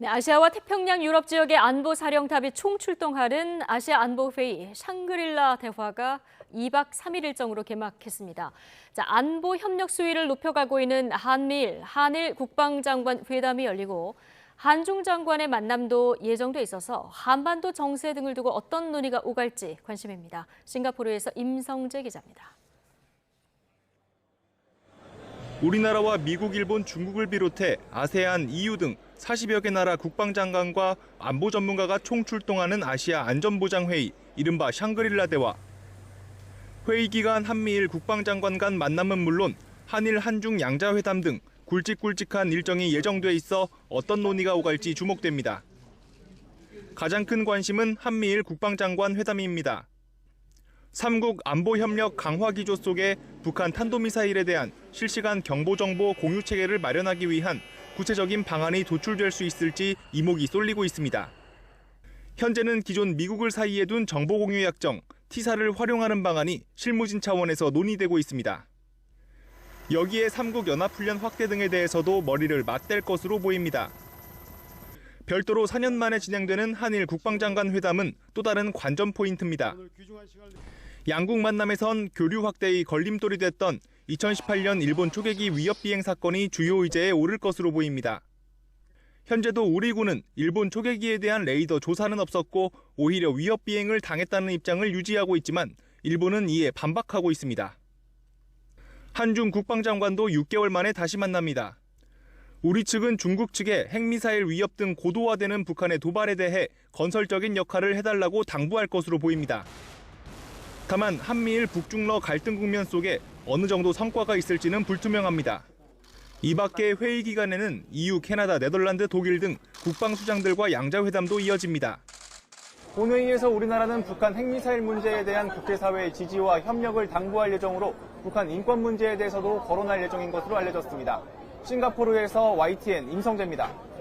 네, 아시아와 태평양 유럽 지역의 안보 사령탑이 총출동하는 아시아 안보회의 샹그릴라 대화가 2박 3일 일정으로 개막했습니다. 안보 협력 수위를 높여가고 있는 한일 국방장관 회담이 열리고 한중 장관의 만남도 예정돼 있어서 한반도 정세 등을 두고 어떤 논의가 오갈지 관심입니다. 싱가포르에서 임성재 기자입니다. 우리나라와 미국, 일본, 중국을 비롯해 아세안, EU 등 40여 개 나라 국방장관과 안보 전문가가 총출동하는 아시아 안전보장회의, 이른바 샹그릴라 대화. 회의 기간 한미일 국방장관 간 만남은 물론 한일, 한중 양자회담 등 굵직굵직한 일정이 예정돼 있어 어떤 논의가 오갈지 주목됩니다. 가장 큰 관심은 한미일 국방장관 회담입니다. 3국 안보협력 강화 기조 속에 북한 탄도미사일에 대한 실시간 경보정보 공유 체계를 마련하기 위한 구체적인 방안이 도출될 수 있을지 이목이 쏠리고 있습니다. 현재는 기존 미국을 사이에 둔 정보공유 약정, 티사를 활용하는 방안이 실무진 차원에서 논의되고 있습니다. 여기에 3국 연합훈련 확대 등에 대해서도 머리를 맞댈 것으로 보입니다. 별도로 4년 만에 진행되는 한일 국방장관 회담은 또 다른 관전 포인트입니다. 양국 만남에선 교류 확대의 걸림돌이 됐던 2018년 일본 초계기 위협 비행 사건이 주요 의제에 오를 것으로 보입니다. 현재도 우리 군은 일본 초계기에 대한 레이더 조사는 없었고 오히려 위협 비행을 당했다는 입장을 유지하고 있지만 일본은 이에 반박하고 있습니다. 한중 국방장관도 6개월 만에 다시 만납니다. 우리 측은 중국 측에 핵미사일 위협 등 고도화되는 북한의 도발에 대해 건설적인 역할을 해달라고 당부할 것으로 보입니다. 다만 한미일 북중러 갈등 국면 속에 어느 정도 성과가 있을지는 불투명합니다. 이 밖에 회의 기간에는 EU, 캐나다, 네덜란드, 독일 등 국방수장들과 양자회담도 이어집니다. 본회의에서 우리나라는 북한 핵미사일 문제에 대한 국제사회의 지지와 협력을 당부할 예정으로 북한 인권 문제에 대해서도 거론할 예정인 것으로 알려졌습니다. 싱가포르에서 YTN 임성재입니다.